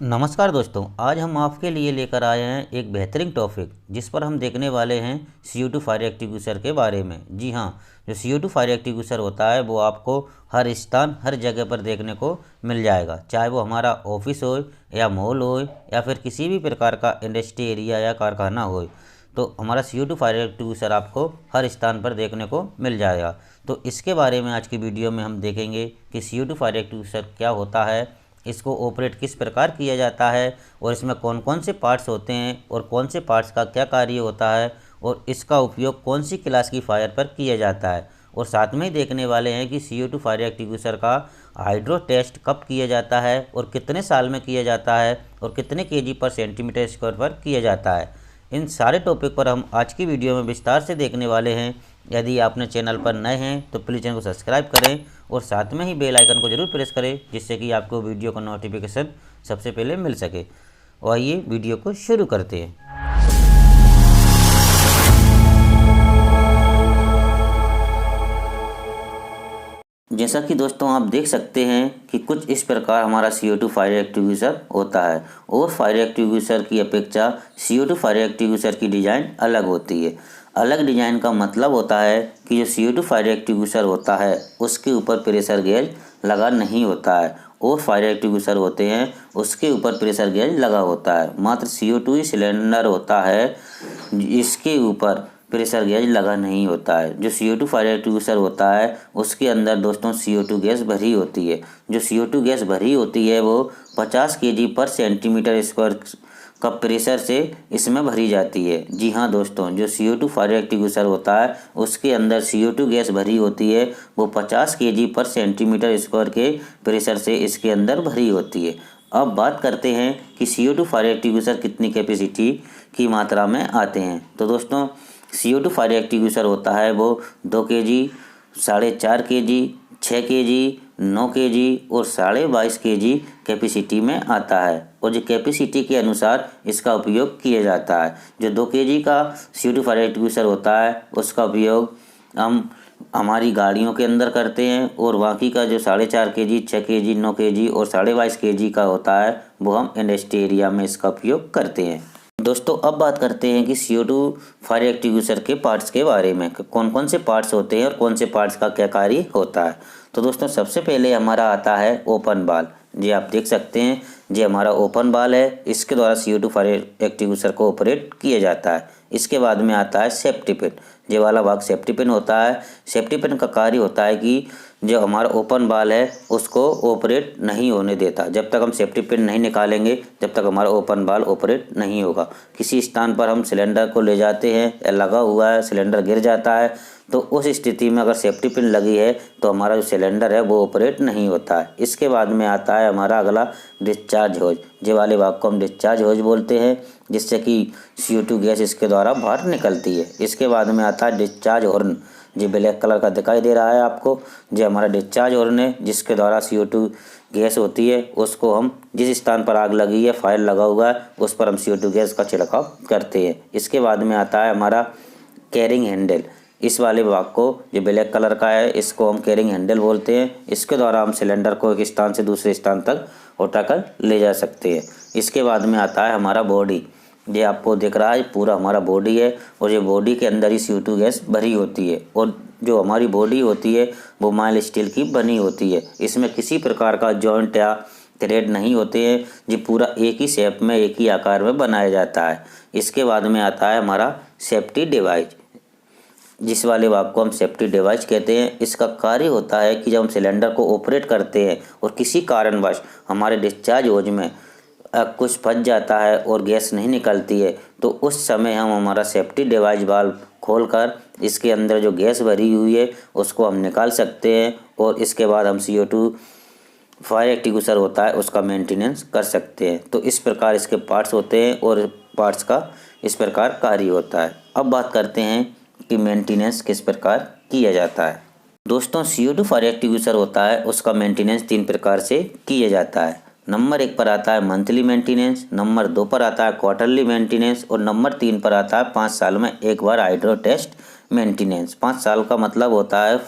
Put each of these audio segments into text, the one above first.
नमस्कार दोस्तों, आज हम आपके लिए लेकर आए हैं एक बेहतरीन टॉपिक जिस पर हम देखने वाले हैं CO2 फायर एक्टिंग्विशर के बारे में। जी हाँ, जो CO2 फायर एक्टिंग्विशर होता है वो आपको हर स्थान हर जगह पर देखने को मिल जाएगा, चाहे वो हमारा ऑफिस हो या मॉल हो या फिर किसी भी प्रकार का इंडस्ट्री एरिया या कारखाना हो। तो हमारा CO2 फायर एक्टिंग्विशर आपको हर स्थान पर देखने को मिल जाएगा। तो इसके बारे में आज की वीडियो में हम देखेंगे कि CO2 फायर एक्टिंग्विशर क्या होता है, इसको ऑपरेट किस प्रकार किया जाता है और इसमें कौन कौन से पार्ट्स होते हैं और कौन से पार्ट्स का क्या कार्य होता है और इसका उपयोग कौन सी क्लास की फायर पर किया जाता है। और साथ में ही देखने वाले हैं कि CO2 फायर एक्टिंग्विशर का हाइड्रो टेस्ट कब किया जाता है और कितने साल में किया जाता है और कितने kg/cm² पर किया जाता है। इन सारे टॉपिक पर हम आज की वीडियो में विस्तार से देखने वाले हैं। यदि आपने चैनल पर नए हैं तो प्लीज़ चैनल को सब्सक्राइब करें और साथ में ही बेल आइकन को जरूर प्रेस करें, जिससे कि आपको वीडियो का नोटिफिकेशन सबसे पहले मिल सके। और आइए वीडियो को शुरू करते हैं। जैसा कि दोस्तों आप देख सकते हैं कि कुछ इस प्रकार हमारा CO2 फायर एक्टिंग्विशर होता है और फायर एक्टिंग्विशर की अपेक्षा CO2 फायर एक्टिंग्विशर की डिज़ाइन अलग होती है। अलग डिज़ाइन का मतलब होता है कि जो CO2 फायर एक्टिंग्विशर होता है उसके ऊपर प्रेशर गेज लगा नहीं होता है और फायर एक्टिंग्विशर होते हैं उसके ऊपर प्रेशर गेज लगा होता है। मात्र CO2 ही सिलेंडर होता है, इसके ऊपर प्रेशर गेज लगा नहीं होता है। जो CO2 फायर एक्टिंग्विशर होता है उसके अंदर दोस्तों CO2 गैस भरी होती है। जो CO2 गैस भरी होती है वो 50 kg/cm² का प्रेशर से इसमें भरी जाती है। जी हाँ दोस्तों, जो CO2 फायर एक्टिंग्विशर होता है उसके अंदर CO2 गैस भरी होती है, वो 50 kg/cm² के प्रेशर से इसके अंदर भरी होती है। अब बात करते हैं कि CO2 फायर एक्टिंग्विशर कितनी कैपेसिटी की मात्रा में आते हैं। तो दोस्तों CO2 फायर एक्टिंग्विशर होता है वो 2 kg, 4.5 kg, 6 kg, 9 kg और 22.5 kg कैपेसिटी में आता है और जो कैपेसिटी के अनुसार इसका उपयोग किया जाता है। जो 2 kg का CO2 फायर एक्टिंग्विशर होता है उसका उपयोग हम हमारी गाड़ियों के अंदर करते हैं और बाकी का जो 4.5 kg, 6 kg, 9 kg और 22.5 kg का होता है वो हम इंडस्ट्री एरिया में इसका उपयोग करते हैं। दोस्तों अब बात करते हैं कि CO2 फायर एक्टिंग्विशर के पार्ट्स के बारे में, कौन कौन से पार्ट्स होते हैं और कौन से पार्ट्स का क्या कार्य होता है। तो दोस्तों सबसे पहले हमारा आता है ओपन बाल। जी आप देख सकते हैं, जी हमारा ओपन बाल है, इसके द्वारा CO2 फायर एक्टिंग्विशर को ऑपरेट किया जाता है। इसके बाद में आता है सेफ्टी पिन। ये वाला भाग सेफ्टी पिन होता है। सेफ्टी पिन का कार्य होता है कि जो हमारा ओपन बाल है उसको ऑपरेट नहीं होने देता। जब तक हम सेफ्टी पिन नहीं निकालेंगे तब तक हमारा ओपन बाल ऑपरेट नहीं होगा। किसी स्थान पर हम सिलेंडर को ले जाते हैं या लगा हुआ है, सिलेंडर गिर जाता है, तो उस स्थिति में अगर सेफ्टी पिन लगी है तो हमारा जो सिलेंडर है वो ऑपरेट नहीं होता है। इसके बाद में आता है हमारा अगला डिस्चार्ज होज। ये वाले भाग को हम डिस्चार्ज होज बोलते हैं, जिससे कि CO2 गैस इसके द्वारा बाहर निकलती है। इसके बाद में आता है डिस्चार्ज हॉर्न। जी ब्लैक कलर का दिखाई दे रहा है आपको, जो हमारा डिस्चार्ज हॉर्न है, जिसके द्वारा CO2 गैस होती है उसको हम जिस स्थान पर आग लगी है, फायर लगा हुआ है, उस पर हम CO2 गैस का छिड़काव करते हैं। इसके बाद में आता है हमारा कैरिंग हैंडल। इस वाले भाग को जो ब्लैक कलर का है इसको हम कैरिंग हैंडल बोलते हैं। इसके द्वारा हम सिलेंडर को एक स्थान से दूसरे स्थान तक उठाकर ले जा सकते हैं। इसके बाद में आता है हमारा बॉडी। ये आपको दिख रहा है पूरा हमारा बॉडी है और ये बॉडी के अंदर ही CO2 गैस भरी होती है और जो हमारी बॉडी होती है वो माइल्ड स्टील की बनी होती है। इसमें किसी प्रकार का जॉइंट या थ्रेड नहीं होते हैं। ये पूरा एक ही शेप में, एक ही आकार में बनाया जाता है। इसके बाद में आता है हमारा सेफ्टी डिवाइस। जिस वाले भाग को हम सेफ्टी डिवाइस कहते हैं। इसका कार्य होता है कि जब हम सिलेंडर को ऑपरेट करते हैं और किसी कारणवश हमारे डिस्चार्ज होज में कुछ फंस जाता है और गैस नहीं निकलती है, तो उस समय हम हमारा सेफ्टी डिवाइस वाल्व खोलकर इसके अंदर जो गैस भरी हुई है उसको हम निकाल सकते हैं और इसके बाद हम CO2 फायर एक्टिंग्विशर होता है उसका मेंटेनेंस कर सकते हैं। तो इस प्रकार इसके पार्ट्स होते हैं और पार्ट्स का इस प्रकार कार्य होता है। अब बात करते हैं कि मेंटेनेंस किस प्रकार किया जाता है। दोस्तों CO2 फायर एक्टिंग्विशर होता है उसका मेंटेनेंस 3 प्रकार से किया जाता है। नंबर 1 पर आता है मंथली मेंटेनेंस, नंबर 2 पर आता है क्वार्टरली मेंटेनेंस और नंबर 3 पर आता है 5 साल में एक बार हाइड्रो टेस्ट मेंटेनेंस। 5 साल का मतलब होता है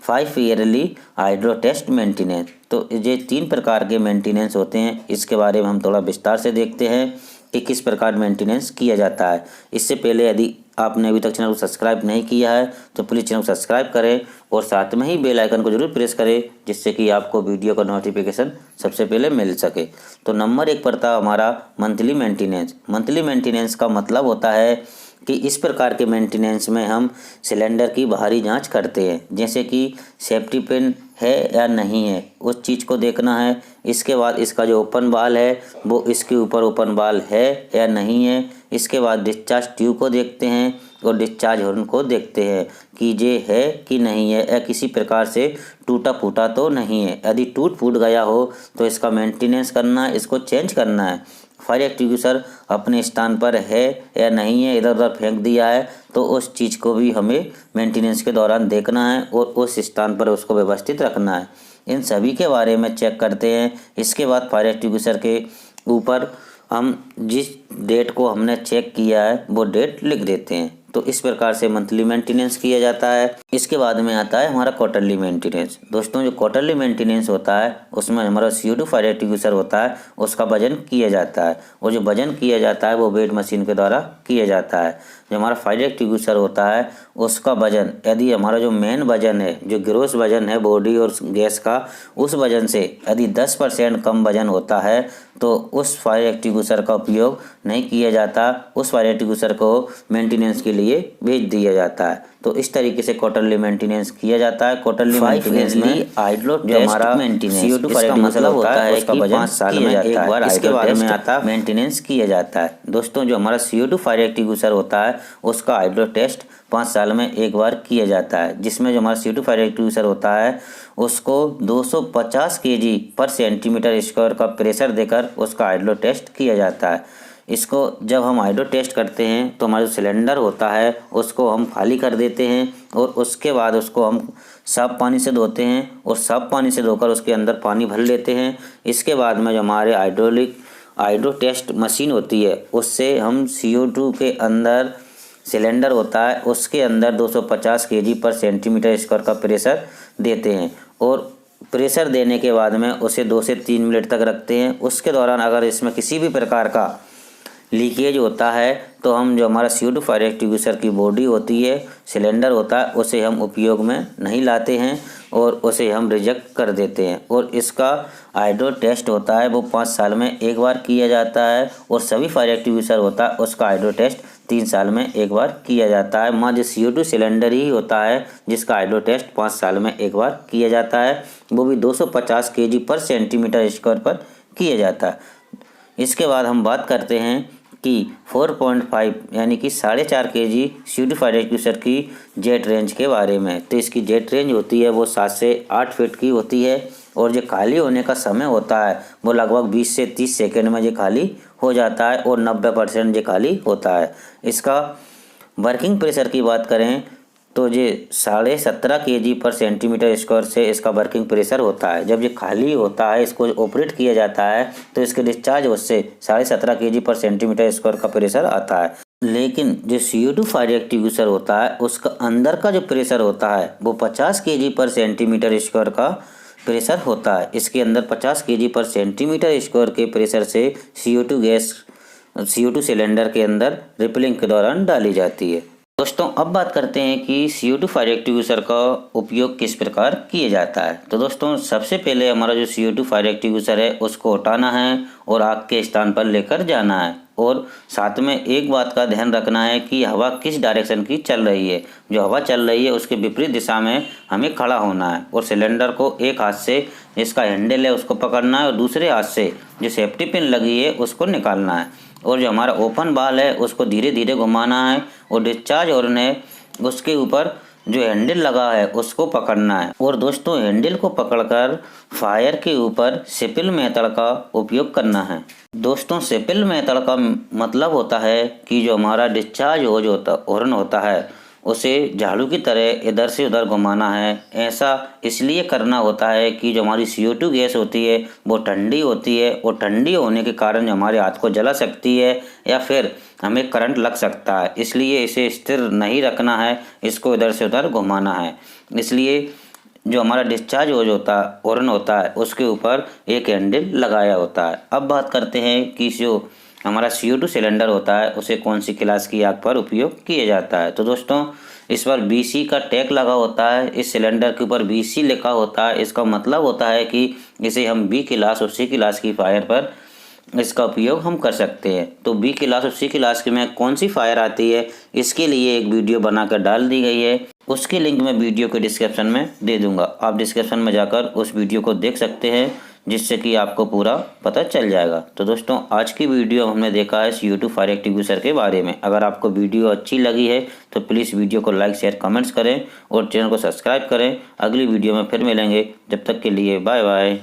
5 ईयरली हाइड्रो टेस्ट मेंटेनेंस। तो ये 3 प्रकार के मेंटेनेंस होते हैं, इसके बारे में हम थोड़ा विस्तार से देखते हैं कि किस प्रकार मेंटेनेंस किया जाता है। इससे पहले यदि आपने अभी तक चैनल को सब्सक्राइब नहीं किया है तो प्लीज़ चैनल को सब्सक्राइब करें और साथ में ही बेल आइकन को जरूर प्रेस करें, जिससे कि आपको वीडियो का नोटिफिकेशन सबसे पहले मिल सके। तो नंबर 1 पर था हमारा मंथली मेंटेनेंस। मंथली मेंटेनेंस का मतलब होता है कि इस प्रकार के मेंटेनेंस में हम सिलेंडर की बाहरी जांच करते हैं, जैसे कि सेफ्टी पिन है या नहीं है, उस चीज़ को देखना है। इसके बाद इसका जो ओपन बाल है वो इसके ऊपर ओपन बाल है या नहीं है। इसके बाद डिस्चार्ज ट्यूब को देखते हैं और डिस्चार्ज हॉर्न को देखते हैं कि ये है कि नहीं है, या किसी प्रकार से टूटा फूटा तो नहीं है। यदि टूट फूट गया हो तो इसका मेंटेनेंस करना है, इसको चेंज करना है। फायर एक्सटिंग्विशर अपने स्थान पर है या नहीं है, इधर उधर फेंक दिया है, तो उस चीज़ को भी हमें मेंटेनेंस के दौरान देखना है और उस स्थान पर उसको व्यवस्थित रखना है। इन सभी के बारे में चेक करते हैं। इसके बाद फायर एक्सटिंग्विशर के ऊपर हम जिस डेट को हमने चेक किया है वो डेट लिख देते हैं। तो इस प्रकार से मंथली मेंटेनेंस किया जाता है। इसके बाद में आता है हमारा क्वार्टरली मेंटेनेंस। दोस्तों, जो क्वार्टरली मेंटेनेंस होता है उसमें हमारा CO2 फायर एक्सटिंग्विशर होता है, उसका वजन किया जाता है और जो वजन किया जाता है वो वेट मशीन के द्वारा किया जाता है। जो हमारा फायर एक्सटिंग्विशर होता है उसका वजन, यदि हमारा जो मेन वजन है, जो ग्रोस वजन है बॉडी और गैस का, उस वजन से यदि 10% कम वजन होता है तो उस फायर एक्सटिंग्विशर का उपयोग नहीं किया जाता, उस फायर एक्सटिंग्विशर को मेंटेनेंस के लिए भेज दिया जाता है। तो इस तरीके से क्वार्टरली मेंटेनेंस किया जाता है। क्वार्टरली मेंटेनेंस में हाइड्रो हमारा CO2 फायर मतलब होता है कि 5 साल में एक बार इसके बारे में आता मेंटेनेंस किया जाता है। दोस्तों, जो हमारा CO2 फायर एक्सटिंग्विशर होता है उसका हाइड्रो टेस्ट 5 साल में एक बार किया जाता है, जिसमें जो हमारा CO2 फायर एक्सटिंग्विशर होता है उसको 250 kg पर सेंटीमीटर स्क्वायर का प्रेशर देकर उसका हाइड्रो टेस्ट किया जाता है। इसको जब हम हाइड्रो टेस्ट करते हैं तो हमारा जो सिलेंडर होता है उसको हम खाली कर देते हैं और उसके बाद उसको हम साफ पानी से धोते हैं और साफ पानी से धोकर उसके अंदर पानी भर लेते हैं। इसके बाद में जो हमारे हाइड्रो टेस्ट मशीन होती है उससे हम CO2 के अंदर सिलेंडर होता है उसके अंदर 250 kg पर सेंटीमीटर स्क्वायर का प्रेशर देते हैं और प्रेशर देने के बाद में उसे 2 से 3 मिनट तक रखते हैं। उसके दौरान अगर इसमें किसी भी प्रकार का लीकेज होता है तो हम जो हमारा CO2 फायर एक्सटिंग्विशर की बॉडी होती है, सिलेंडर होता है, उसे हम उपयोग में नहीं लाते हैं और उसे हम रिजेक्ट कर देते हैं। और इसका हाइड्रो टेस्ट होता है वो 5 साल में एक बार किया जाता है और सभी फायर एक्सटिंग्विशर होता है उसका हाइड्रो टेस्ट 3 साल में एक बार किया जाता है। मात्र CO2 सिलेंडर ही होता है जिसका हाइड्रो टेस्ट 5 साल में एक बार किया जाता है, वो भी 250 kg पर सेंटीमीटर स्क्वायर पर किया जाता है। इसके बाद हम बात करते हैं कि 4.5 यानी कि 4.5 kg CO2 फायर एक्सटिंग्विशर की जेट रेंज के बारे में। तो इसकी जेट रेंज होती है वो 7 से 8 फीट की होती है और जो खाली होने का समय होता है वो लगभग 20 से 30 सेकेंड में ये खाली हो जाता है और 90% ये खाली होता है। इसका वर्किंग प्रेशर की बात करें तो ये 17.5 kg पर सेंटीमीटर स्क्वायर से इसका वर्किंग प्रेशर होता है। जब ये खाली होता है, इसको ऑपरेट किया जाता है तो इसके डिस्चार्ज उससे 17.5 kg पर सेंटीमीटर स्क्वायर का प्रेशर आता है। लेकिन जो CO2 फायर एक्सटिंग्विशर होता है उसका अंदर का जो प्रेशर होता है वो 50 kg पर सेंटीमीटर स्क्वायर का प्रेशर होता है। इसके अंदर 50 kg पर सेंटीमीटर स्क्वायर के प्रेशर से CO2 सिलेंडर के अंदर रिपलिंग के दौरान डाली जाती है। दोस्तों, अब बात करते हैं कि CO2 फायर एक्सटिंग्विशर का उपयोग किस प्रकार किया जाता है। तो दोस्तों, सबसे पहले हमारा जो CO2 फायर एक्सटिंग्विशर है उसको हटाना है और आग के स्थान पर लेकर जाना है और साथ में एक बात का ध्यान रखना है कि हवा किस डायरेक्शन की चल रही है। जो हवा चल रही है उसके विपरीत दिशा में हमें खड़ा होना है और सिलेंडर को एक हाथ से इसका हैंडल है उसको पकड़ना है और दूसरे हाथ से जो सेफ्टी पिन लगी है उसको निकालना है और जो हमारा ओपन बाल है उसको धीरे धीरे घुमाना है और डिस्चार्ज हॉर्न है उसके ऊपर जो हैंडल लगा है उसको पकड़ना है। और दोस्तों, हैंडल को पकड़कर फायर के ऊपर सिपिल मेथड का उपयोग करना है। दोस्तों, सिपिल मेथड का मतलब होता है कि जो हमारा डिस्चार्ज हॉर्न होता है उसे झाड़ू की तरह इधर से उधर घुमाना है। ऐसा इसलिए करना होता है कि जो हमारी CO2 गैस होती है वो ठंडी होती है और ठंडी होने के कारण हमारे हाथ को जला सकती है या फिर हमें करंट लग सकता है। इसलिए इसे स्थिर नहीं रखना है, इसको इधर से उधर घुमाना है। इसलिए जो हमारा डिस्चार्ज होज होता है, हॉर्न होता है, उसके ऊपर एक हैंडल लगाया होता है। अब बात करते हैं कि जो हमारा CO2 सिलेंडर होता है उसे कौन सी क्लास की आग पर उपयोग किया जाता है। तो दोस्तों इस पर BC का टैग लगा होता है, इस सिलेंडर के ऊपर BC लिखा होता है। इसका मतलब होता है कि इसे हम B क्लास और C क्लास की फायर पर इसका उपयोग हम कर सकते हैं। तो B क्लास और C क्लास की में कौन सी फायर आती है, इसके लिए एक वीडियो बनाकर डाल दी गई है, उसकी लिंक मैं वीडियो के डिस्क्रिप्शन में दे दूंगा। आप डिस्क्रिप्शन में जाकर उस वीडियो को देख सकते हैं, जिससे कि आपको पूरा पता चल जाएगा। तो दोस्तों आज की वीडियो हमने देखा है CO2 फायर एक्टिंग्विशर के बारे में। अगर आपको वीडियो अच्छी लगी है तो प्लीज़ वीडियो को लाइक शेयर कमेंट्स करें और चैनल को सब्सक्राइब करें। अगली वीडियो में फिर मिलेंगे, जब तक के लिए बाय बाय।